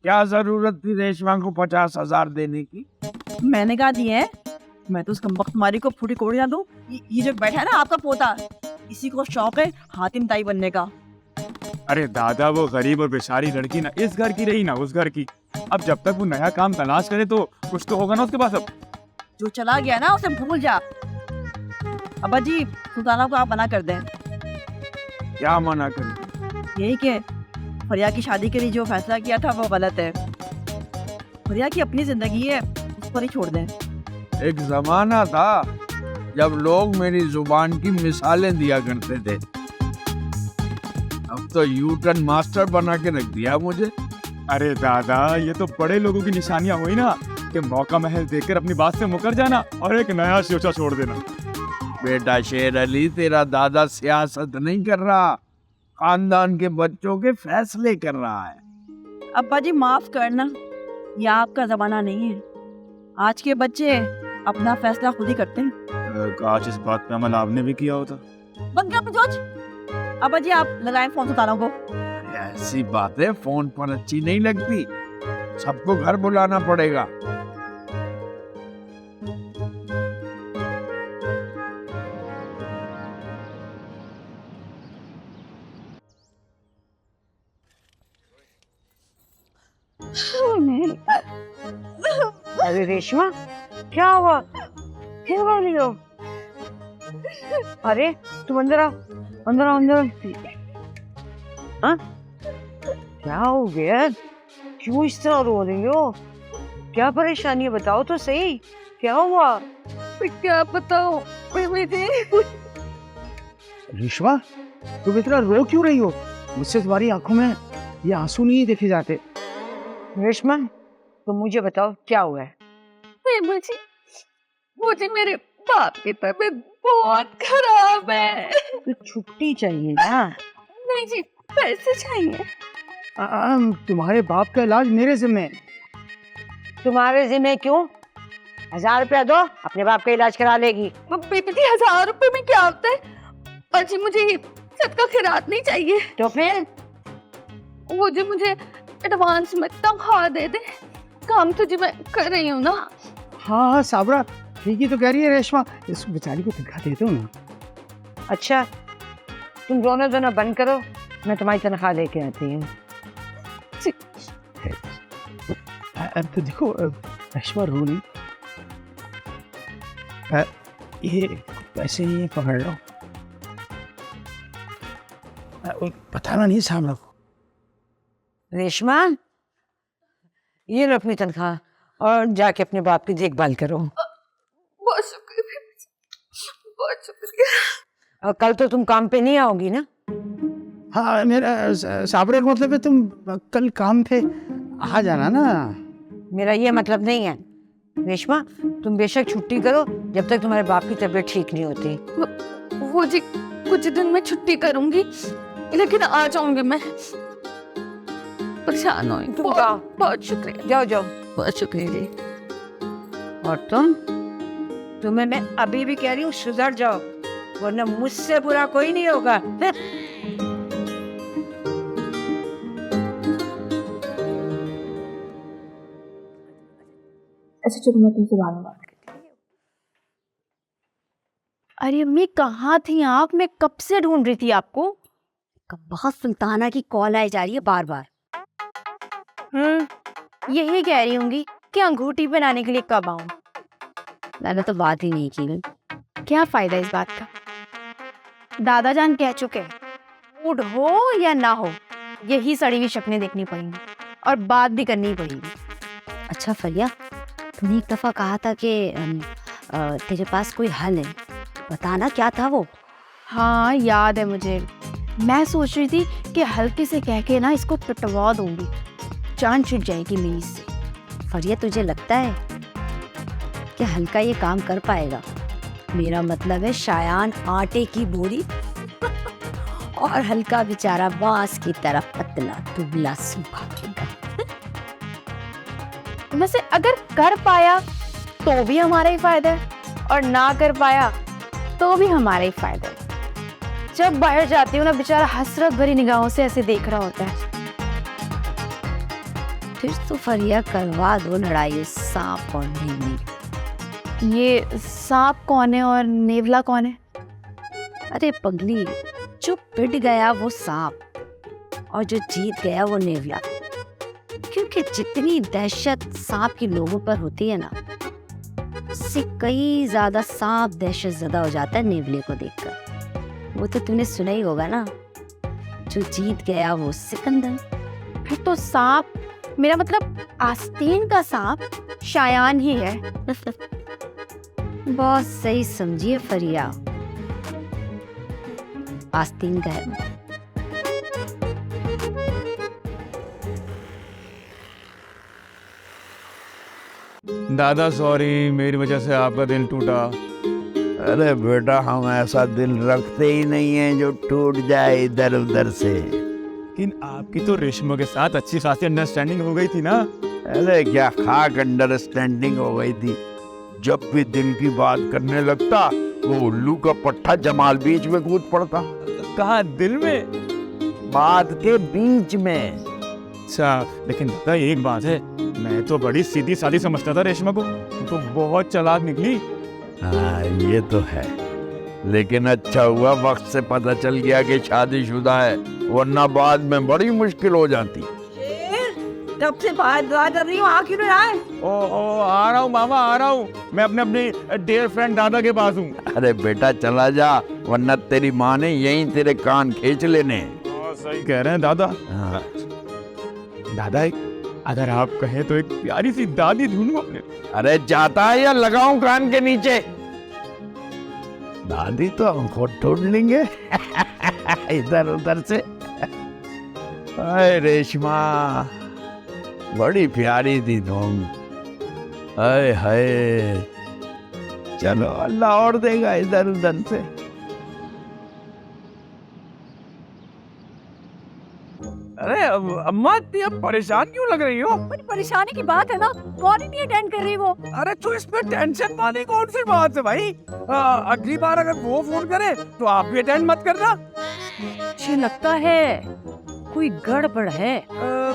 क्या जरूरत थी रेशमा को 50,000 देने की? मैंने कहा दिए हैं। मैं तो उस कमबख्त तुम्हारी को फूटी कोड़ी ना दूं। ये जो बैठा है ना आपका पोता, इसी को शौक है हातिम ताई बनने का। अरे दादा, वो गरीब और बेचारी लड़की ना इस घर की रही ना उस घर की। अब जब तक वो नया काम तलाश करे तो कुछ तो होगा ना उसके पास। अब जो चला गया ना उसे भूल जा। अब्बा जी, सुल्ताना को आप मना कर दें। क्या मना कर? यही कि फरिया की शादी के लिए जो फैसला किया था वो गलत है। फरिया की अपनी जिंदगी है, उस पर ही छोड़ दें। एक जमाना था जब लोग मेरी जुबान की मिसालें दिया करते थे। अब तो यू टर्न मास्टर बना के रख दिया मुझे। अरे दादा, ये तो बड़े लोगों की निशानियां हुई ना कि मौका महल देखकर अपनी बात से मुकर जाना और एक नया शोचा छोड़ देना। बेटा शेर अली, तेरा दादा सियासत नहीं कर रहा, खानदान के बच्चों के फैसले कर रहा है। अब्बा जी माफ करना, यह आपका जमाना नहीं है। आज के बच्चे अपना फैसला खुद ही करते हैं। काश इस बात पे अमल आपने भी किया होता। बंद कर अपनी सोच। अब्बा जी आप लगाएं फोन सुल्ताना को। ऐसी बातें फोन पर अच्छी नहीं लगती, सबको घर बुलाना पड़ेगा। अरे रेशमा, क्या हुआ? क्यों रो रही हो? अरे तुम अंदर आओ, अंदर आओ, अंदर आओ। हाँ? क्या हो गया? क्यों इस तरह रो रही हो? क्या परेशानी है, बताओ तो सही, क्या हुआ? मैं क्या बताऊं मुझे। रेशमा, तुम इतना रो क्यों रही हो? मुझसे तुम्हारी आंखों में ये आंसू नहीं देखे जाते। रेशमा, तुम मुझे बताओ क्या हुआ है? मुझे मेरे बाप की तबीयत बहुत खराब है। तो छुट्टी चाहिए ना। नहीं जी, पैसे चाहिए। तुम्हारे बाप का इलाज मेरे जिम्मे है। तुम्हारे जिम्मे क्यों? 1000 रुपया दो, अपने बाप का इलाज करा लेगी। बेटी 1000 रुपए में क्या होता है? और जी मुझे सबका खैरात नहीं चाहिए। तो फिर वो जी मुझे एडवांस में तनख्वाह दे दे, काम तो जी मैं कर रही हूँ ना। हाँ हाँ साबरा, ठीक ही तो कह रही है रेशमा, इस बेचारी को तनख्वाह दे दो ना। अच्छा, तुम रोना धोना बंद करो, मैं तुम्हारी तनख्वाह लेके आती हूँ। अब तो देखो रेशमा रो नहीं। ये पैसे नहीं पकड़ लो, बताना नहीं सामने को। रेशमा, ये लो अपनी तनख्वाह और जाके अपने बाप की देखभाल करो। बहुत शुक्रिया, बहुत शुक्रिया। और कल तो तुम काम पे नहीं आओगी ना? हाँ, मेरा साबरा का मतलब है तुम कल काम पे आ जाना ना। मेरा ये मतलब नहीं है। रेशमा, तुम बेशक छुट्टी करो जब तक तुम्हारे बाप की तबीयत ठीक नहीं होती। वो जी कुछ दिन में छुट्टी करूंगी, लेकिन आ जाऊंगी मैं। परेशान हो तुम जाओ। बहुत शुक्रिया। जाओ जाओ। बहुत शुक्रिया जी। और तुम्हें मैं अभी भी कह रही हूँ सुधर जाओ, वरना मुझसे बुरा कोई नहीं होगा। अच्छा चलो मैं तुमसे बाद में बात करती हूँ। अरे अम्मी कहाँ थी आप? मैं कब से ढूंढ रही थी आपको। बहुत सुल्ताना की कॉल आई जा रही है बार बार। यही कह रही होंगी कि अंगूठी बनाने के लिए कब आऊं। मैंने तो बात ही नहीं की। क्या फायदा इस बात का? दादा जान कह चुके हैं, मूड हो या ना हो यही सड़ी हुई शक्लें देखनी पड़ेंगी और बात भी करनी पड़ेगी। अच्छा फरिया, तुमने एक दफा कहा था कि तेरे पास कोई हल है, बताना क्या था वो? हाँ याद है मुझे। मैं सोच रही थी कि हल्के से कह के ना इसको पिटवा दूंगी, जान छूट जाएगी मेरी से। फरिया, तुझे लगता है कि हल्का ये काम कर पाएगा? मेरा मतलब है शायान आटे की बोरी और हल्का बेचारा बांस की तरह पतला दुबला सूखा रहेगा। वैसे अगर कर पाया तो भी हमारा ही फायदा है, और ना कर पाया तो भी हमारा ही फायदा है। जब बाहर जाती हूँ ना, बेचारा हसरत भरी निगाहों से ऐसे देख रहा होता है। फिर तो फरिया करवा दो लड़ाई उस सांप और नेवले की। ये सांप कौन है और नेवला कौन है? अरे पगली, जो पिट गया वो सांप और जो जीत गया वो नेवला। क्योंकि जितनी दहशत सांप की लोगों पर होती है ना, उससे कई ज्यादा सांप दहशत ज़दा हो जाता है नेवले को देखकर। वो तो तूने सुना ही होगा ना, जो जीत गया वो सिकंदर। फिर तो सांप, मेरा मतलब आस्तीन का सांप शायान ही है। बहुत सही समझिए फरिया, आस्तीन का है। दादा सॉरी, मेरी वजह से आपका दिल टूटा। अरे बेटा, हम ऐसा दिल रखते ही नहीं है जो टूट जाए इधर उधर से। लेकिन आपकी तो रेशमा के साथ अच्छी खासी अंडरस्टैंडिंग हो गई थी ना। अरे क्या खाक अंडरस्टैंडिंग हो गई थी। जब भी दिल की बात करने लगता, वो उल्लू का पट्टा जमाल बीच में कूद पड़ता। कहा दिल में? बात के बीच में। अच्छा, लेकिन दादा एक बात है, मैं तो बड़ी सीधी सादी समझता था रेशमा को, तो बहुत चालाक निकली। हाँ ये तो है, लेकिन अच्छा हुआ वक्त से पता चल गया कि शादीशुदा है, वरना बाद में बड़ी मुश्किल हो जाती। तब से बात कर रही हूँ, आ क्यों नहीं आए? ओ आ रहा हूँ मामा, आ रहा हूँ। मैं अपने डियर फ्रेंड दादा के पास हूँ। अरे बेटा चला जा, वरना तेरी माँ ने यहीं तेरे कान खींच लेने। सही कह रहे हैं दादा। हाँ। दादा, अगर आप कहें तो एक प्यारी सी दादी ढूंढूं अपने। अरे जाता है या लगाऊं कान के नीचे? दादी तो हम खुद ढूंढ लेंगे इधर उधर से। अरे रेशमा, बड़ी प्यारी थी तुम। हाय हाय, चलो अल्लाह और देगा इधर उधर से। अरे अम्मा, इतनी अब परेशान क्यों लग रही हो? बड़ी परेशानी की बात है ना, कॉल ही नहीं अटेंड कर रही वो। अरे तो इसमें टेंशन वाली कौन सी बात है भाई? अगली बार अगर वो फोन करे तो आप भी अटेंड मत करना। मुझे लगता है कोई गड़बड़ है।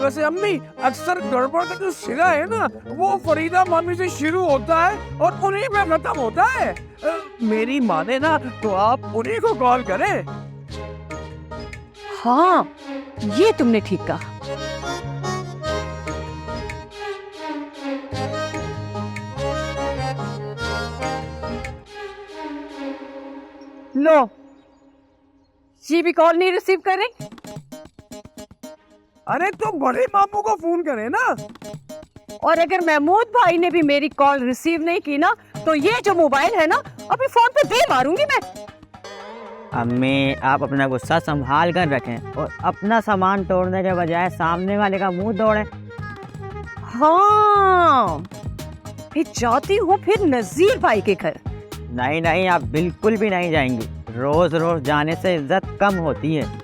वैसे अम्मी, अक्सर गड़बड़ का जो सिरा है ना, वो फरीदा मामी से शुरू होता है और उन्हीं पे खत्म होता है। मेरी माने ना तो आप उन्हीं को कॉल करें। हाँ, ये तुमने ठीक कहा। लो, जी भी कॉल नहीं रिसीव कर रही। अरे तो बड़े मामू को फोन करे ना। और अगर महमूद भाई ने भी मेरी कॉल रिसीव नहीं की ना, तो ये जो मोबाइल है ना, अभी फोन पे दे मारूंगी मैं। अम्मी, आप अपना गुस्सा संभाल कर रखें और अपना सामान तोड़ने के बजाय सामने वाले का मुंह तोड़ें। हाँ, फिर जाती हूँ फिर नजीर भाई के घर। नहीं नहीं, आप बिल्कुल भी नहीं जाएंगी। रोज रोज जाने से इज्जत कम होती है।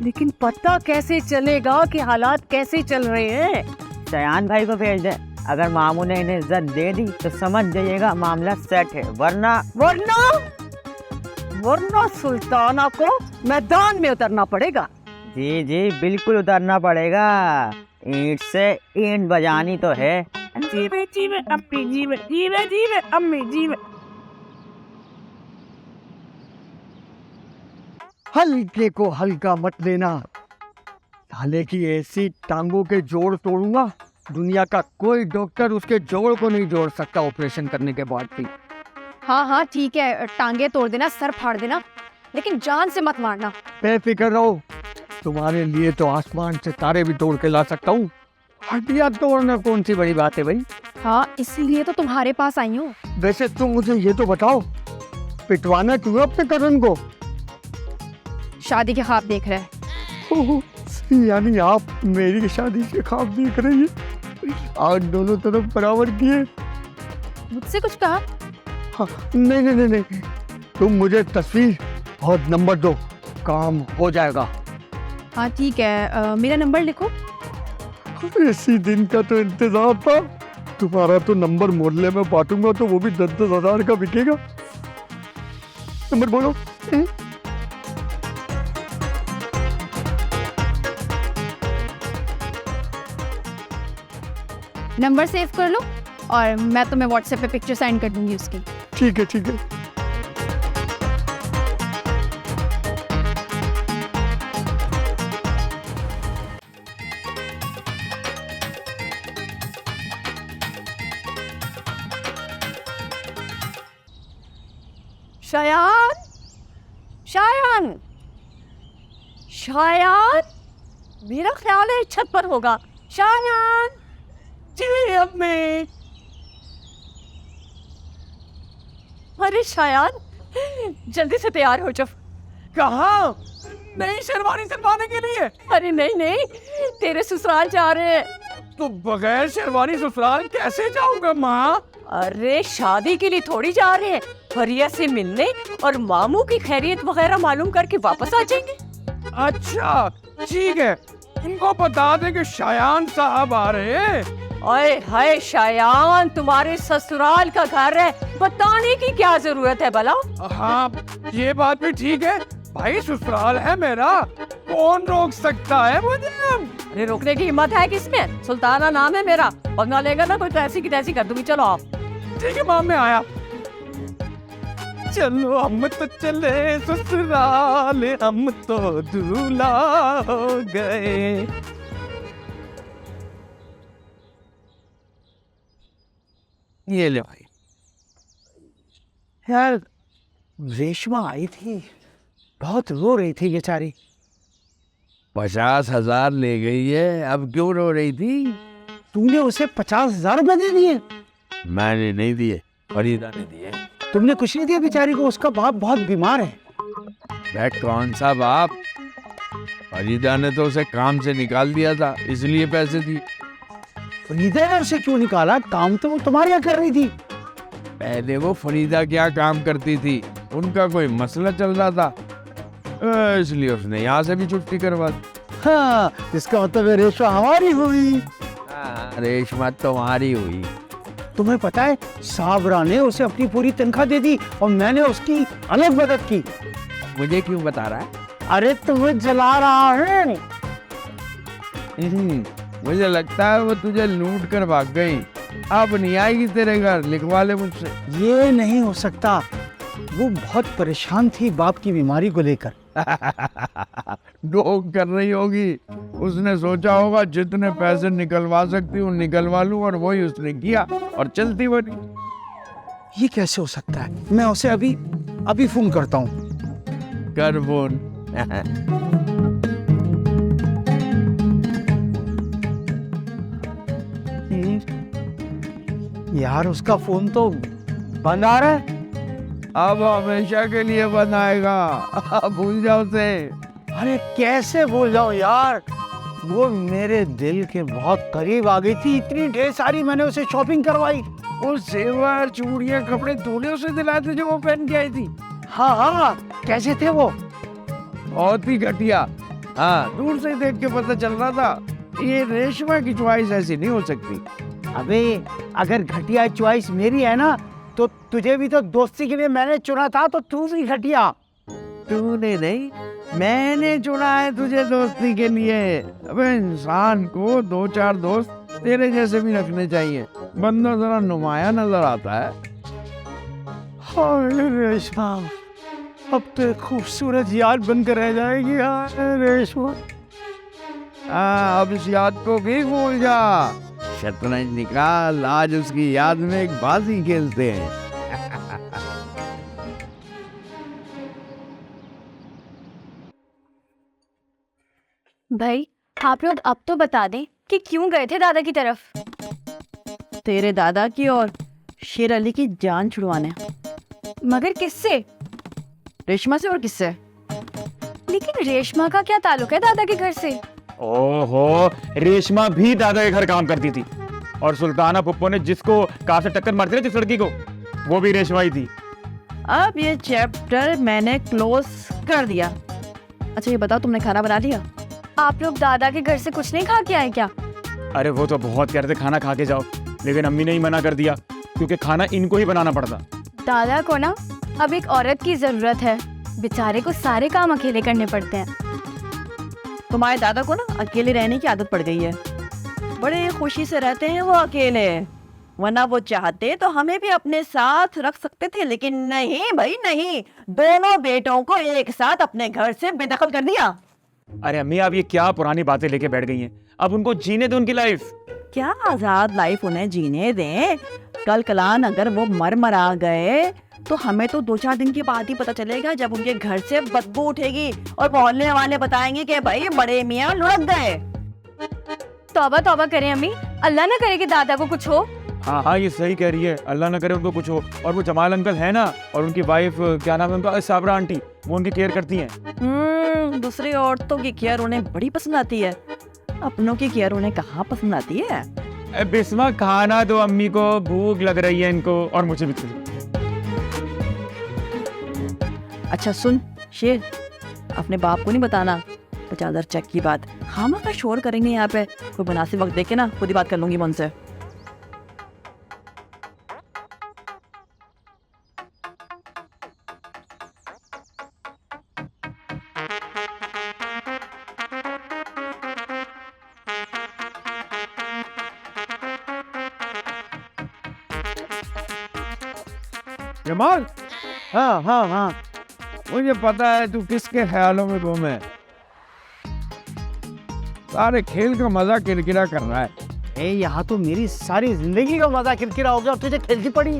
लेकिन पता कैसे चलेगा कि हालात कैसे चल रहे हैं? शयान भाई को भेज दें। अगर मामू ने इन्हें इज्जत दे दी तो समझ जाइएगा मामला सेट है, वरना सुल्ताना को मैदान में उतरना पड़ेगा। जी जी बिल्कुल उतरना पड़ेगा। ईंट से ईंट बजानी तो है। जीवे जीवे अम्मी, जीवे जीवे जीवे अम्मी, जीवे। हल्के को हल्का मत लेना, साले की ऐसी टांगों के जोड़ तोड़ूंगा, दुनिया का कोई डॉक्टर उसके जोड़ को नहीं जोड़ सकता ऑपरेशन करने के बाद भी। हाँ हाँ ठीक है, टांगे तोड़ देना, सर फाड़ देना, लेकिन जान से मत मारना। बेफिक्र रहो, तुम्हारे लिए तो आसमान से तारे भी तोड़ के ला सकता हूँ। हड्डियाँ तोड़ना कौन सी बड़ी बात है भाई? हाँ, इसीलिए तो तुम्हारे पास आई हूँ। वैसे तुम मुझे ये तो बताओ, पिटवाना क्यों अपने करण को? शादी के ख्वाब देख रहे हैं। यानी आप मेरी शादी के ख्वाब देख रही है? आज दोनों तरफ बराबर किए। मुझसे कुछ कहा? हाँ, नहीं, तुम मुझे तस्वीर और नंबर दो, काम हो जाएगा। हाँ ठीक है, मेरा नंबर लिखो। इसी दिन का तो इंतजार था। तुम्हारा तो नंबर मोहल्ले में बांटूंगा तो वो भी 10-10 हजार का बिकेगा। नंबर बोलो। नंबर सेव कर लो और मैं तुम्हें व्हाट्सएप पे पिक्चर सेंड कर दूंगी उसकी। ठीक है ठीक है। शायान, शायान, शायान, मेरा ख्याल है छत पर होगा। शायान, जी अम्मी। अरे शायान, जल्दी से तैयार हो जाओ। कहाँ? नई शेरवानी सिलवाने के लिए? अरे नहीं नहीं, तेरे ससुराल जा रहे हैं। तो बगैर शेरवानी ससुराल कैसे जाऊंगा माँ? अरे शादी के लिए थोड़ी जा रहे हैं, फरिया से मिलने और मामू की खैरियत वगैरह मालूम करके वापस आ जाएंगे। अच्छा ठीक है, इनको बता दे कि शायान साहब आ रहे हैं। ओए हाय शायान, तुम्हारे ससुराल का घर है, बताने की क्या जरूरत है भला? हाँ ये बात भी ठीक है, भाई ससुराल है मेरा, कौन रोक सकता है मुझे? अरे रोकने की हिम्मत है किसमें? सुल्ताना नाम है मेरा, पंगा लेगा ना कोई तैसी की तैसी कर दूंगी। चलो आप। ठीक है माँ, मैं आया। चलो हम तो चले ससुराल, हम तो दूल्हा हो गए। ये ले भाई। यार रेशमा आई थी, बहुत रो रही थी बेचारी। 50,000 ले गई है, अब क्यों रो रही थी? तूने उसे 50,000 रुपए दे दिए? मैंने नहीं दिए, फरीदा ने दिए। तुमने कुछ नहीं दिया बेचारी को? उसका बाप बहुत बीमार है। वह कौन सा बाप? फरीदा ने तो उसे काम से निकाल दिया था, इसलिए पैसे दिए। फरीदा ने उसे क्यों निकाला? काम तो वो तुम्हारे यहाँ कर रही थी। पहले वो फरीदा क्या काम करती थी, उनका कोई मसला चल रहा था, इसलिए उसने यहाँ से भी छुट्टी करवा दी। हाँ, इसका मतलब रेशमा हमारी हुई। रेशमा तुम्हारी हुई। तुम्हें पता है साबरा ने उसे अपनी पूरी तनख्वाह दे दी और मैंने उसकी अलग मदद की। मुझे क्यों बता रहा है? अरे तुम्हें जला रहा है। मुझे लगता है वो तुझे लूट कर भाग गई, अब नहीं आएगी तेरे घर, लिखवा ले मुझसे। ये नहीं हो सकता, वो बहुत परेशान थी बाप की बीमारी को लेकर। डोक कर रही होगी, उसने सोचा होगा जितने पैसे निकलवा सकती हूँ निकलवा लूं, और वही उसने किया और चलती बनी। ये कैसे हो सकता है? मैं उसे अभी फोन करता हूँ। कर फोन। यार उसका फोन तो बंद आ रहा है। अब हमेशा के लिए बंद आएगा, भूल जाओ उसे। अरे कैसे भूल जाओ यार, वो मेरे दिल के बहुत करीब आ गई थी। इतनी ढेर सारी मैंने उसे शॉपिंग करवाई। वो सेवर चूड़ियाँ कपड़े तूने उसे दिलाए थे जो वो पहन के आई थी? हाँ हाँ, कैसे थे वो? बहुत ही घटिया। हाँ, दूर से देख के पता चल रहा था ये रेशमा की चॉइस ऐसी नहीं हो सकती। अबे अगर घटिया चॉइस मेरी है ना, तो तुझे भी तो दोस्ती के लिए मैंने चुना था, तो तू भी घटिया। तूने नहीं, मैंने चुना है तुझे दोस्ती के लिए। अबे इंसान को 2-4 दोस्त तेरे जैसे भी रखने चाहिए, बंदा जरा नुमाया नजर आता है। हाय रेशमा, अब तो एक खूबसूरत याद बनकर रह जाएगी। हाय रेशमा। हाँ, अब इस याद को भी भूल जा। शतरंज निकाल, आज उसकी याद में एक बाजी खेलते हैं। भाई आप लोग अब तो बता दें कि क्यों गए थे दादा की तरफ? तेरे दादा की और शेर अली की जान छुड़वाने। मगर किससे? रेशमा से। और किससे? लेकिन रेशमा का क्या ताल्लुक है दादा के घर से? ओहो, रेशमा भी दादा के घर काम करती थी, और सुल्ताना पुप्पो ने जिसको कार से टक्कर मारती थी जिस लड़की को, वो भी रेशमा ही थी। अब ये चैप्टर मैंने क्लोज कर दिया। अच्छा ये बताओ, तुमने खाना बना लिया? आप लोग दादा के घर से कुछ नहीं खा के आए क्या? अरे वो तो बहुत कह रहे थे खाना खा के जाओ, लेकिन अम्मी ने ही मना कर दिया, क्योंकि खाना इनको ही बनाना पड़ता। दादा को ना अब एक औरत की जरूरत है, बेचारे को सारे काम अकेले करने पड़ते हैं। तुम्हारे दादा को ना अकेले रहने की आदत पड़ गई है। बड़े खुशी से रहते हैं वो अकेले, वरना वो चाहते तो हमें भी अपने साथ रख सकते थे, लेकिन नहीं भाई नहीं, दोनों बेटों को एक साथ अपने घर से बेदखल कर दिया। अरे अम्मी आप ये क्या पुरानी बातें लेके बैठ गई हैं? अब उनको जीने दो उनकी लाइफ। क्या आजाद लाइफ उन्हें जीने दें? कल कलान अगर वो मरा गए तो हमें तो 2-4 दिन के बाद ही पता चलेगा, जब उनके घर से बदबू उठेगी और मोहल्ले वाले बताएंगे कि भाई बड़े मियाँ लुढ़क गए। तौबा तौबा करें अम्मी, अल्लाह ना करे कि दादा को कुछ हो। हाँ हाँ ये सही कह रही है, अल्लाह ना करे उनको कुछ हो। और वो जमाल अंकल है ना, और उनकी वाइफ क्या नाम है उनका, साबरा आंटी, वो उनकी केयर करती हैं। दूसरी औरतों की केयर उन्हें बड़ी पसंद आती है, अपनों की केयर उन्हें कहाँ पसंद आती है। बिस्मा खाना दो अम्मी को, भूख लग रही है इनको, और मुझे भी थोड़ी। अच्छा सुन शेर, अपने बाप को नहीं बताना 50,000 चेक की बात। खामा का शोर करेंगे यहाँ पे, कोई मुनासिब वक्त देखे ना खुद ही बात कर लूंगी मैं उनसे। जमाल, हाँ हाँ हाँ, मुझे पता है तू किसके ख्यालों में गुम है। सारे खेल का मजा किरकिरा कर रहा है। यहाँ तो मेरी सारी जिंदगी का मजा किरकिरा हो गया और तुझे खेल की पड़ी।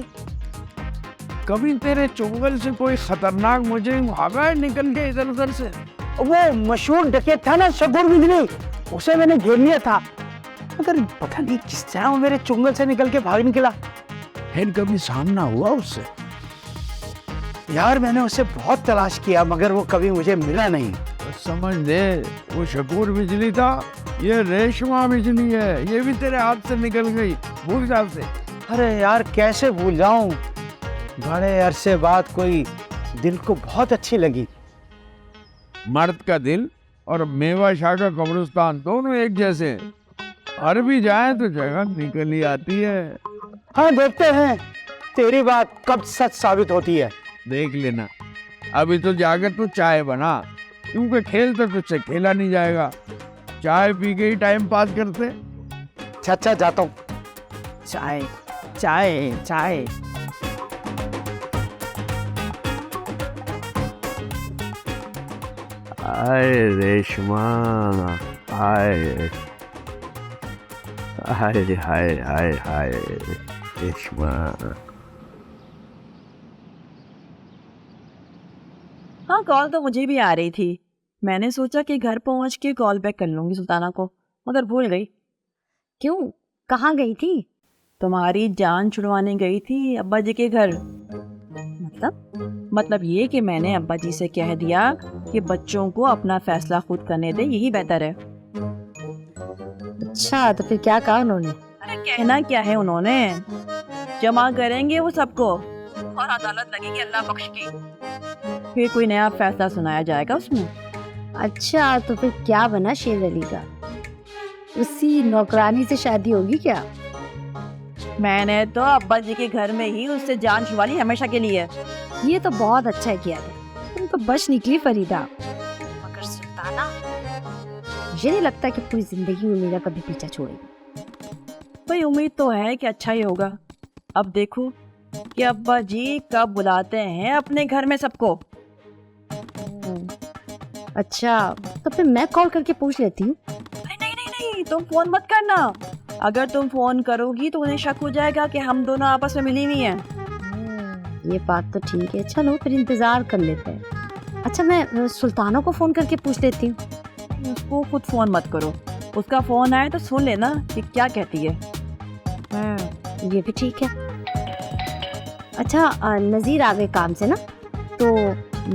कभी तेरे चुंगल से कोई खतरनाक मुझे भागा है निकल के इधर उधर से? वो मशहूर डकैत था ना शगुर बिजली, उसे मैंने घेर लिया था, मगर पता नहीं किस तरह वो मेरे चुंगल से निकल के भाग निकला। फिर कभी सामना हुआ उससे? यार मैंने उसे बहुत तलाश किया मगर वो कभी मुझे मिला नहीं। तो समझ ले, वो शकूर बिजली था, ये रेशमा बिजली है, ये भी तेरे हाथ से निकल गई, भूल जा से। अरे यार कैसे भूल जाऊं, बड़े अरसे बाद कोई दिल को बहुत अच्छी लगी। मर्द का दिल और मेवा शाह का कब्रिस्तान दोनों एक जैसे, हर भी जाए तो जगह निकल ही आती है। हाँ देखते हैं तेरी बात कब सच साबित होती है। देख लेना, अभी तो जाकर तू चाय बना, क्योंकि खेल तो तुझसे खेला नहीं जाएगा। चाय पी के ही टाइम पास करते। अच्छा जाता हूँ। चाय चाय चाय। आए रेशमा, आए हाय हाय हाय हाय रेशमा। हाँ कॉल तो मुझे भी आ रही थी, मैंने सोचा कि घर पहुंच के कॉल बैक कर लूंगी सुल्ताना को, मगर भूल गई। क्यों, कहाँ गई थी? तुम्हारी जान छुड़वाने गई थी अब्बा जी के घर। मतलब ये कि मैंने अब्बा जी से कह दिया कि बच्चों को अपना फैसला खुद करने दे, यही बेहतर है। अच्छा तो फिर क्या कहा उन्होंने? अरे कहना क्या है उन्होंने, जमा करेंगे वो सबको और अदालत लगेगी अल्लाह बख्श की, फिर कोई नया फैसला सुनाया जाएगा उसमें। अच्छा तो फिर क्या बना शेर अली का? उसी नौकरानी से शादी होगी क्या? मैंने तो अब्बा जी के घर में ही उससे जान छुड़ा ली हमेशा के लिए। ये तो बहुत अच्छा किया तुम तो बच निकली फरीदा। मगर सुल्ताना, मुझे नहीं लगता कि पूरी जिंदगी में मेरा कभी पीछा छोड़ेगी। भाई उम्मीद तो है कि अच्छा ही होगा। अब देखो कि अब्बा जी कब बुलाते हैं अपने घर में सबको। अच्छा तो फिर मैं कॉल करके पूछ लेती हूँ। नहीं, तुम फोन मत करना। अगर तुम फोन करोगी तो उन्हें शक हो जाएगा कि हम दोनों आपस में मिली हुई हैं। ये बात तो ठीक है, चलो फिर इंतजार कर लेते हैं। अच्छा मैं सुल्ताना को फोन करके पूछ लेती हूँ। उसको खुद फोन मत करो, उसका फोन आए तो सुन लेना कि क्या कहती है। ये भी ठीक है। अच्छा नजीर आ गए काम से ना, तो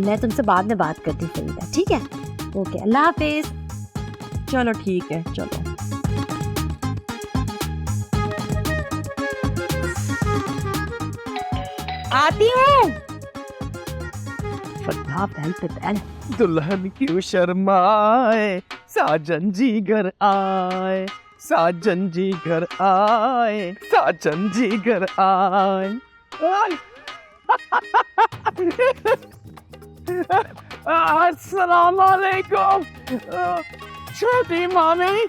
मैं तुमसे बाद में बात करती हूँ फरीदा, ठीक है? ओके अल्लाह हाफिज। चलो ठीक है, चलो। आती हूँ। पहन पे पहन। दुल्हन क्यों शर्माए, साजन जी घर आए, साजन जी घर आए, साजन जी घर आए। अस्सलाम वालेकुम छोटी मामी।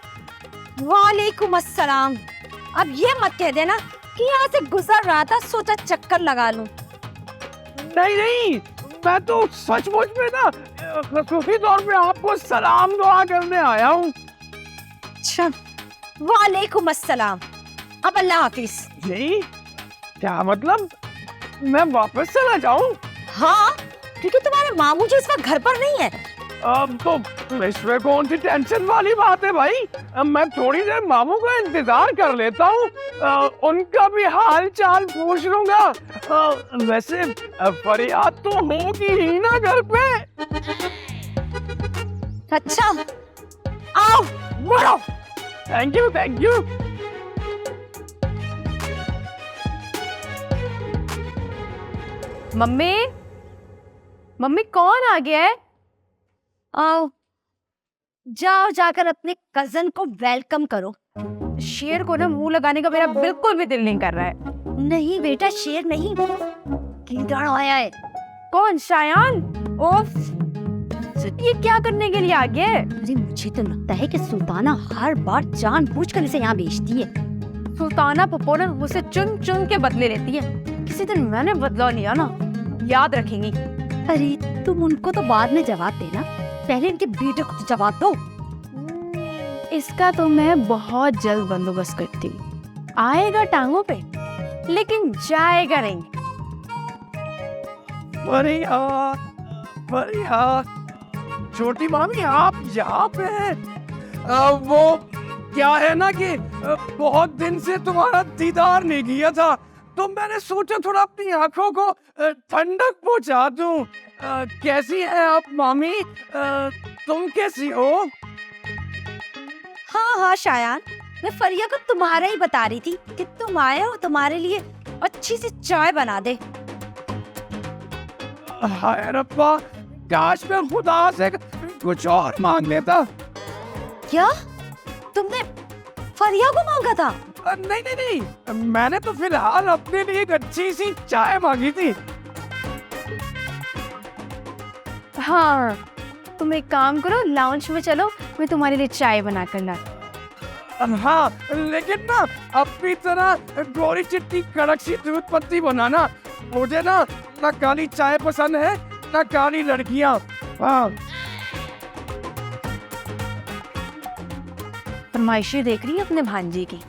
वालेकुम अस्सलाम। अब ये मत कह देना कि यहाँ से गुजर रहा था, सोचा चक्कर लगा लूं। नहीं नहीं, मैं तो सचमुच में ना खसूसी तौर पे आपको सलाम दुआ करने आया हूँ। अच्छा, वालेकुम अस्सलाम। अब अल्लाह हाफिज। जी, क्या मतलब मैं वापस चला जाऊँ? हाँ, क्योंकि तुम्हारे मामू जी इस वक्त घर पर नहीं है। अब तो इसमें कौन सी टेंशन वाली बात है भाई। मैं थोड़ी देर मामू का इंतजार कर लेता हूँ, उनका भी हाल चाल पूछ लूंगा। वैसे फरियाद तो होगी ही ना घर पे। अच्छा, आओ मुड़ो। Thank you thank you. Mummy, mummy कौन आ गया है? आओ, जाओ जाकर अपने कजन को वेलकम करो। शेर को ना मुंह लगाने का मेरा बिल्कुल भी दिल नहीं कर रहा है। नहीं बेटा, शेर नहीं, कीड़ा आया है। कौन? शायान? ओफ, ये क्या करने के लिए आ गया है? अरे मुझे तो लगता है कि सुल्ताना हर बार जानबूझकर इसे यहाँ भेजती है। सुल्ताना पप्पो ना मुझसे चुन चुन के बदले लेती है। किसी दिन मैंने बदला लिया ना, याद रखेंगी। अरे तुम उनको तो बाद में जवाब देना, पहले इनके बेटे को तो जवाब दो। इसका तो मैं बहुत जल्द बंदोबस्त करती हूँ। आएगा टांगों पे, लेकिन जाएगा नहीं। बढ़िया, छोटी मामी आप यहाँ पे हैं। वो क्या है ना कि बहुत दिन से तुम्हारा दीदार नहीं किया था, तो मैंने सोचा थोड़ा अपनी आंखों को ठंडक पहुंचा दूं। कैसी है आप मामी? तुम कैसी हो? हाँ हाँ शायान, मैं फरिया को तुम्हारा ही बता रही थी कि तुम आए हो, तुम्हारे लिए अच्छी सी चाय बना दे। हाय रब्बा, काश मैं खुदा से कुछ और मांग लेता। क्या तुमने फरिया को मांगा था? नहीं नहीं नहीं, मैंने तो फिलहाल अपने लिए एक अच्छी सी चाय मांगी थी। हाँ, तुम एक काम करो, लाउंज में चलो, मैं तुम्हारे लिए चाय बना कर ला। हाँ, लेकिन ना अपनी तरह गोरी चिट्टी कड़क सी दूध पत्ती बनाना। मुझे ना काली चाय पसंद है, ना काली लड़कियाँ। हाँ। फरमाइशी देख रही है अपने भांजे की।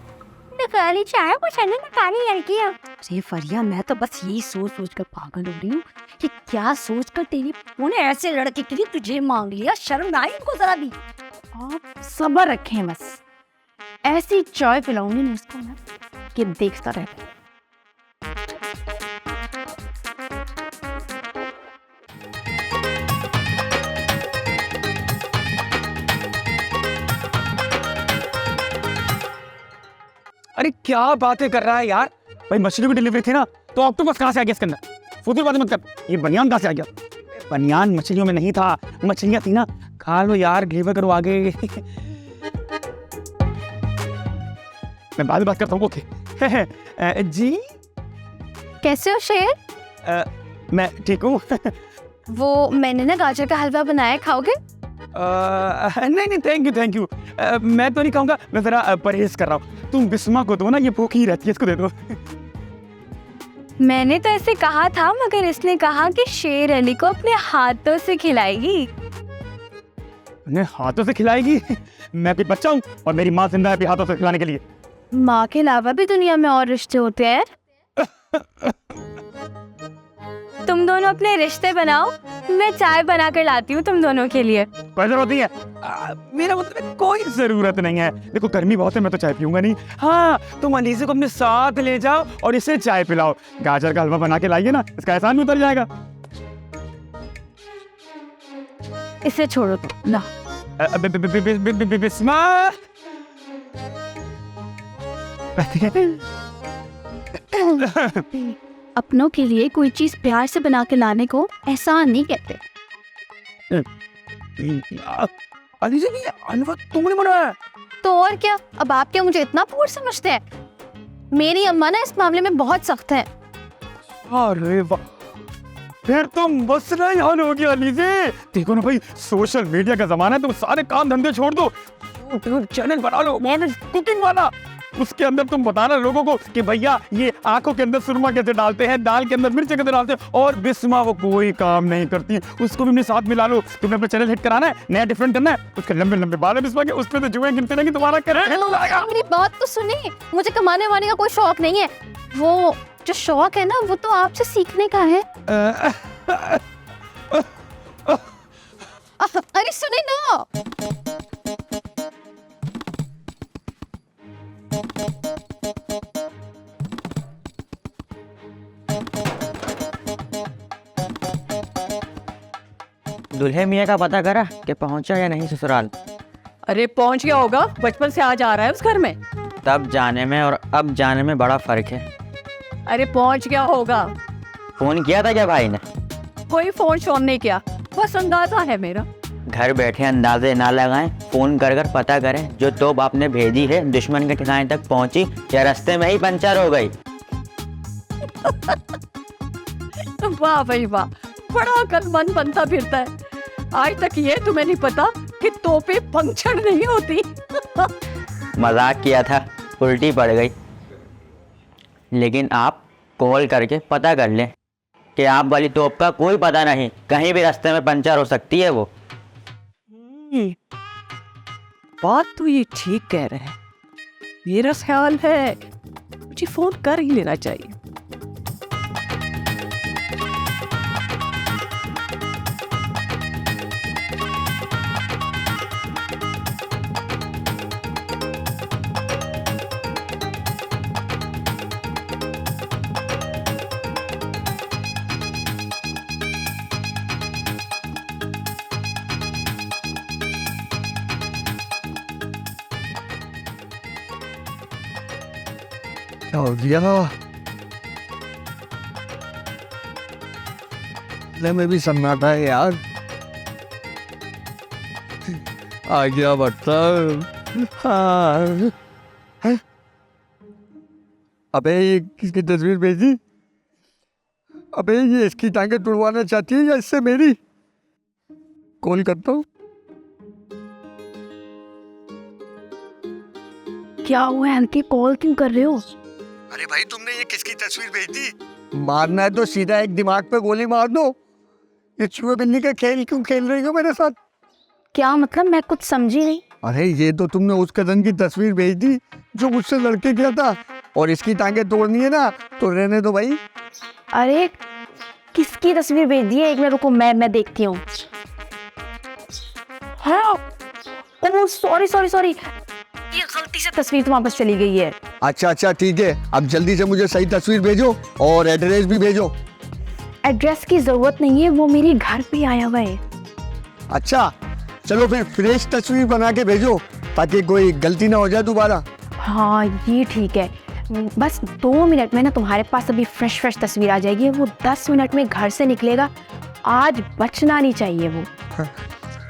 काली चाय पसंद है ना काली लड़कियाँ। अरे फरिया, मैं तो बस यही सोच सोच कर पागल हो रही हूँ कि क्या सोच कर तेरी उन्हें ऐसे लड़के के लिए तुझे मांग लिया। शर्म ना आई इनको जरा भी? आप सब्र रखें, बस ऐसी चाय पिलाऊंगी ना इसको ना कि देखता रहे। अरे क्या बातें कर रहा है यार। भाई मछली की डिलीवरी थी ना, तो ऑक्टोपस कहाँ से आ गया इसके अंदर? फुदूल बातें मत कर। ये बनियान कहाँ से आ गया? बनियान मछलियों में नहीं था, मछलियाँ थी ना। खा लो यार, डिलीवर करो आगे। मैं बाद में बात करता हूँ। ओके जी, कैसे हो शेर? मैं ठीक हूँ। वो मैंने ना गाजर का हलवा बनाया, खाओगे? नहीं थैंक यू। मैं तो नहीं खाऊंगा, मैं जरा परहेज कर रहा हूँ। तुम बिस्मा को दो ना, ये भूखी रहती है, इसको दे दो। मैंने तो ऐसे कहा था, मगर इसने कहा कि शेर अली को अपने हाथों से खिलाएगी। उन्हें हाथों से खिलाएगी? मैं कोई बच्चा हूँ और मेरी माँ जिंदा है भी हाथों से खिलाने के लिए। माँ के अलावा भी दुनिया में और रिश्ते होते हैं। तुम दोनों अपने रिश्ते बनाओ, मैं चाय बना कर लाती हूँ तुम दोनों के लिए। कोई जरूरत नहीं है। मेरा मतलब कोई जरूरत नहीं है। देखो गर्मी बहुत है, मैं तो चाय पीऊंगा नहीं। हाँ, तुम अनीसे को अपने साथ ले जाओ और इसे चाय पिलाओ। गाजर का हलवा बना के लाइए ना, इसका एहसान भी उतर जाएगा। इसे छोड़ो तो ना। बिस्मा, अपनों के लिए कोई चीज प्यार से बना के लाने को एहसान नहीं कहते। अलीजा, ये हलवा तुमने बनाया? तो और क्या, अब आप क्या मुझे इतना पूर समझते हैं? मेरी अम्मा ना इस मामले में बहुत सख्त है। अरे वाह, फिर तो मसला ही हल हो गया अलीजे। देखो ना भाई, सोशल मीडिया का जमाना है, तुम सारे काम धंधे छोड़ दो, यूट्यूब चैनल बना लो, कुकिंग वाला। उसके अंदर तुम बताना लोगों को कि भैया ये आंखों के अंदर सुरमा कैसे डालते हैं, दाल के अंदर मिर्च कैसे डालते हैं, और बिस्मा वो कोई काम नहीं करती, उसको भी अपने साथ मिला लो। तुम्हें अपना चैनल हिट कराना है, नया डिफरेंट करना है, उसके लंबे लंबे बाल है बिस्मा के, उस पे तो जुए गिनते रहेंगे, तुम्हारा करें। मेरी बात तो सुनिए, मुझे कमाने वाने का कोई शौक नहीं है। वो जो शौक है ना, वो तो आपसे सीखने का है। अरे सुने ना, दूल्हे मियाँ का पता करा कि पहुंचा या नहीं ससुराल? अरे पहुंच गया होगा, बचपन से आज आ रहा है उस घर में। तब जाने में और अब जाने में बड़ा फर्क है। अरे पहुंच गया होगा। फोन किया था क्या भाई ने? कोई फोन शोन नहीं किया, बस अंदाजा है मेरा। घर बैठे अंदाजे ना लगाएं, फोन कर कर पता करें जो तोप आपने भेजी है दुश्मन के ठिकाने तक पहुंची या रास्ते में ही पंचर हो गई। वाह भाई वाह, बड़ा अक्लमंद बनता फिरता है। आज तक ये तुम्हें नहीं पता कि तोपें पंक्चर नहीं होती। मजाक किया था, उल्टी पड़ गई। लेकिन आप कॉल करके पता कर लें कि आप वाली तोप का कोई पता नहीं, कहीं भी रास्ते में पंचर हो सकती है वो। बात तो ये ठीक कह रहे हैं। मेरा ख्याल है मुझे फोन कर ही लेना चाहिए। में भी सन्नाटा है यार। आ गया मतलब। हाँ। है? अबे ये किसकी तस्वीर भेजी? अबे ये इसकी टांगे तुड़वाना चाहती है या इससे मेरी? कॉल करता हूँ। क्या हुआ आंटी, कॉल क्यों कर रहे हो? अरे भाई तुमने ये किसकी तस्वीर भेजी? मारना है तो सीधा एक दिमाग पे गोली मार दो। ये चूहे बिल्ली का खेल क्यों खेल रही हो मेरे साथ? क्या मतलब, मैं कुछ समझी नहीं। अरे ये तो तुमने उस कजन की तस्वीर भेज दी जो मुझसे लड़के गया था, और इसकी टांगे तोड़नी है ना तो रहने दो भाई। अरे किसकी तस्वीर भेज दी है? एक मिनट रुको, मैं देखती हूँ। हाँ, सॉरी सॉरी सॉरी, ये गलती से तस्वीर तो वापस चली गई है। अच्छा ठीक है, अब जल्दी से मुझे सही तस्वीर भेजो और एड्रेस भी भेजो। एड्रेस की जरूरत नहीं है, वो मेरे घर पे आया हुआ है। अच्छा चलो फिर फ्रेश तस्वीर बना के भेजो ताकि कोई गलती ना हो जाए दोबारा। हाँ ये ठीक है, बस 2 मिनट में ना तुम्हारे पास अभी फ्रेश तस्वीर आ जाएगी। वो 10 मिनट में घर से निकलेगा, आज बचना नहीं चाहिए वो।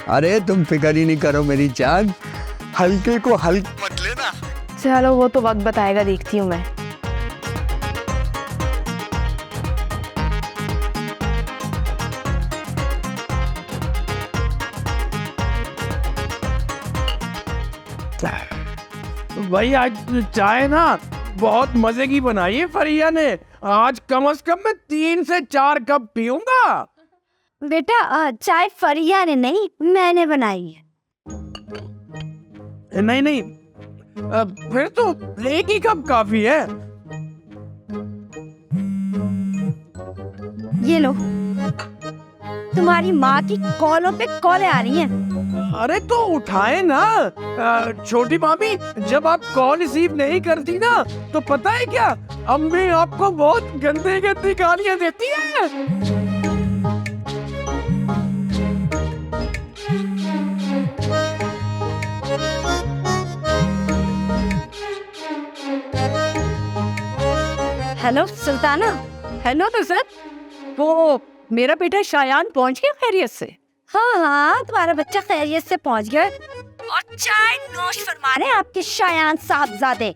अरे तुम फिक्र ही नहीं करो मेरी जान, हल्के को हल्का मत लेना। चलो वो तो वक्त बताएगा, देखती हूँ मैं। भाई आज चाय ना बहुत मजे की बनाई है फरिया ने। आज कम से कम मैं 3 से 4 कप पीऊंगा। बेटा चाय फरिया ने नहीं, मैंने बनाई है। नहीं फिर तो 1 ही कप काफी है। ये लो, तुम्हारी माँ की कॉलों पे कॉलें आ रही हैं। अरे तो उठाए ना। छोटी मामी, जब आप कॉल रिसीव नहीं करती ना तो पता है क्या, अम्मी आपको बहुत गंदी गालियां देती है। हेलो सुल्ताना। हेलो नुसरत, वो मेरा बेटा शायान पहुंच गया खैरियत से? हाँ, तुम्हारा बच्चा खैरियत से पहुंच गया और चाय नोश फरमा रहे आपके शायान साहबजादे।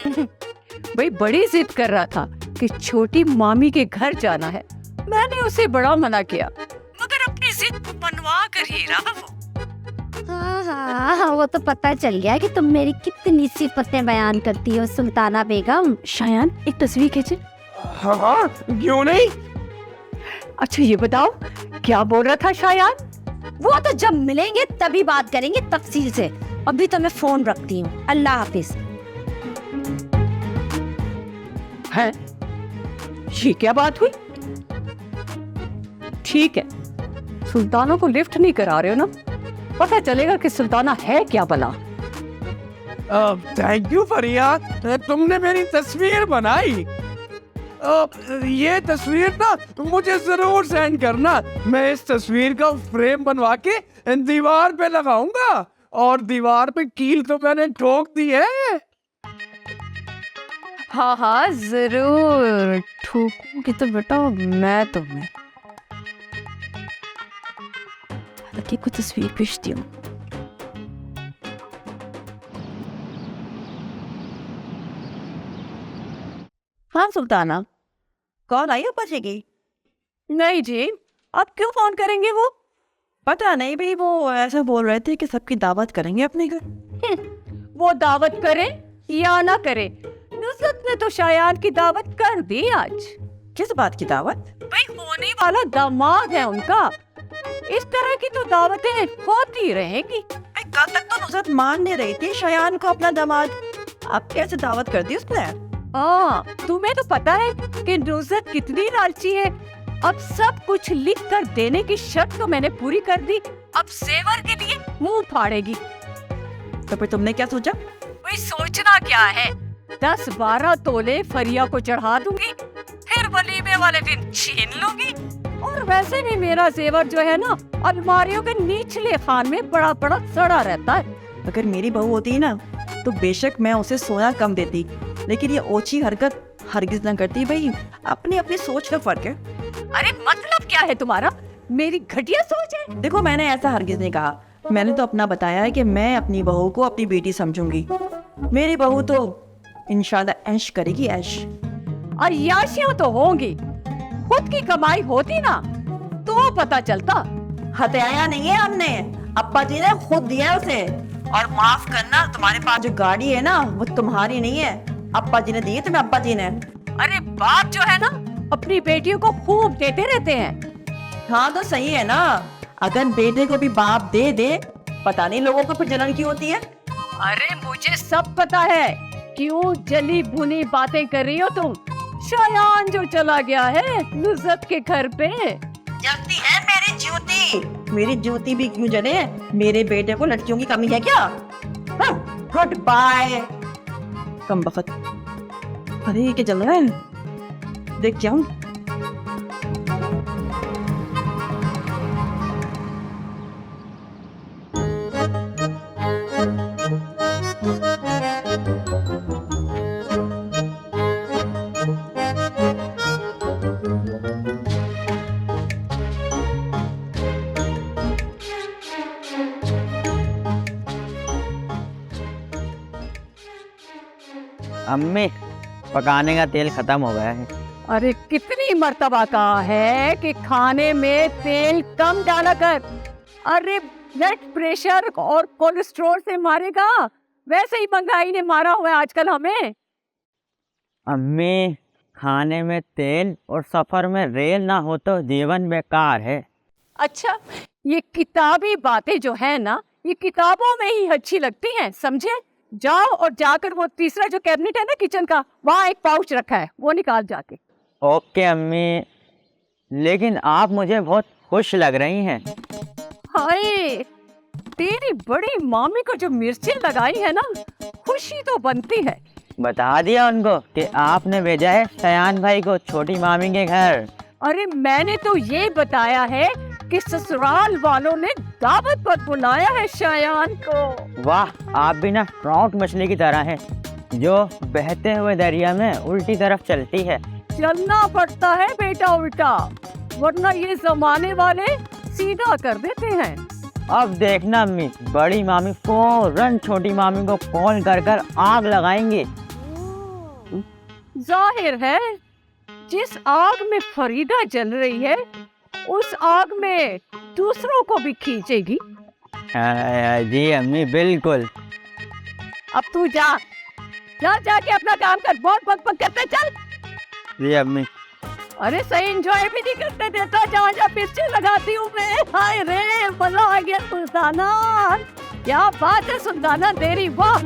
भाई बड़ी जिद कर रहा था कि छोटी मामी के घर जाना है। मैंने उसे बड़ा मना किया, मगर अपनी जिद को मनवा कर ही रहा वो। हाँ, वो तो पता चल गया कि तुम मेरी कितनी सिफतें बयान करती हो सुल्ताना बेगम। शायान एक तस्वीर खींचे। हाँ हाँ, क्यों नहीं? अच्छा ये बताओ क्या बोल रहा था शायान? वो तो जब मिलेंगे तभी बात करेंगे तफसील से। अभी तो मैं फोन रखती हूँ। अल्लाह हाफिज। है ये क्या बात हुई? ठीक है, सुल्ताना को लिफ्ट नहीं करा रहे हो ना? पता चलेगा कि सुल्ताना है क्या भला। थैंक यू फरिया, तुमने मेरी तस्वीर बनाई। ये तस्वीर ना मुझे जरूर सेंड करना। मैं इस तस्वीर का फ्रेम बनवा के दीवार पे लगाऊंगा। और दीवार पे कील तो मैंने ठोक दी है। हाँ हाँ जरूर ठोकूंगी तो बेटा मैं तुम्हें। हालांकि कुछ तस्वीर भेजती हूँ। हाँ सुल्ताना, कौन आई अप्पा जी की? नहीं जी, अब क्यों फोन करेंगे वो? पता नहीं भाई, वो ऐसा बोल रहे थे कि सबकी दावत करेंगे अपने घर। वो दावत करे या ना करे, नुसरत ने तो शायान की दावत कर दी आज। किस बात की दावत? भाई होने वाला दामाद है उनका। इस तरह की तो दावतें होती रहेगी। कल तक तो नुसरत मान नहीं रही थी शायान को अपना दामाद, अब कैसे दावत कर दी उसने? तुम्हें तो पता है कि नुसरत कितनी लालची है। अब सब कुछ लिख कर देने की शर्त तो मैंने पूरी कर दी, अब सेवर के लिए मुंह फाड़ेगी। तो फिर तुमने क्या सोचा? भाई सोचना क्या है, 10-12 तोले फरिया को चढ़ा दूंगी, फिर वलीमे वाले दिन छीन लूंगी। और वैसे भी मेरा जेवर जो है ना, अलमारियों के निचले खान में बड़ा बड़ा सड़ा रहता है। अगर मेरी बहू होती ना तो बेशक मैं उसे सोना कम देती, लेकिन ये ओछी हरकत हरगिज न करती। भाई अपनी अपनी सोच का फर्क है। अरे मतलब क्या है तुम्हारा? मेरी घटिया सोच है? देखो मैंने ऐसा हरगिज नहीं कहा, मैंने तो अपना बताया है कि मैं अपनी बहू को अपनी बेटी समझूंगी। मेरी बहू तो इंशाल्लाह ऐश करेगी, ऐश। और याशियां तो होंगी, खुद की कमाई होती ना तो पता चलता। हत्याया नहीं है हमने, अप्पा जी ने खुद दिया उसे। और माफ करना, तुम्हारे पास जो गाड़ी है ना वो तुम्हारी नहीं है, अप्पा जी ने दी है तुम्हें, अप्पा जी ने। अरे बाप जो है ना अपनी बेटियों को खूब देते रहते हैं। हाँ तो सही है ना, अगर बेटे को भी बाप दे दे, पता नहीं लोगों को फिर जलन क्यों होती है। अरे मुझे सब पता है, क्यों जली भुनी बातें कर रही हो तुम। शायान जो चला गया है नुसरत के घर पे, जलती है मेरी जूती। मेरी जूती भी क्यों जले? मेरे बेटे को लड़कियों की कमी है क्या? Good bye. कम बखत। अरे ये क्या चल रहा है, देख क्या हूँ। अम्मी, पकाने का तेल खत्म हो गया है। अरे कितनी मर्तबा कहा है कि खाने में तेल कम डाला कर। अरे ब्लड प्रेशर और कोलेस्ट्रॉल से मारेगा, वैसे ही महंगाई ने मारा हुआ है आजकल हमें। अम्मी, खाने में तेल और सफर में रेल ना हो तो जीवन बेकार है। अच्छा, ये किताबी बातें जो है ना, ये किताबों में ही अच्छी लगती हैं, समझे? जाओ और जाकर वो तीसरा जो कैबिनेट है ना किचन का, वहाँ एक पाउच रखा है, वो निकाल जाके। ओके अम्मी, लेकिन आप मुझे बहुत खुश लग रही हैं। हाय, तेरी बड़ी मामी को जो मिर्चें लगाई है ना, खुशी तो बनती है। बता दिया उनको कि आपने भेजा है शायान भाई को छोटी मामी के घर। अरे मैंने तो ये बताया है कि ससुराल वालों ने दावत पर बुलाया है शायान को। वाह, आप भी ना ट्राउट मछली की तरह हैं, जो बहते हुए दरिया में उल्टी तरफ चलती है। चलना पड़ता है बेटा उल्टा, वरना ये जमाने वाले सीधा कर देते हैं। अब देखना अम्मी, बड़ी मामी फौरन छोटी मामी को कॉल कर कर आग लगाएंगी। जाहिर है जिस आग में फरीदा जल रही है, उस आग में दूसरों को भी खींचेगी। जी अम्मी बिल्कुल। अब तू जा जाके अपना काम कर, बहुत बक बक करते चल। जी अम्मी। अरे सही एंजॉय भी नहीं करते देता, जहाँ जहाँ पिक्चर लगाती हूँ मैं। हाय रे मजा आ गया सुल्ताना, क्या बात है सुल्ताना तेरी, वाह।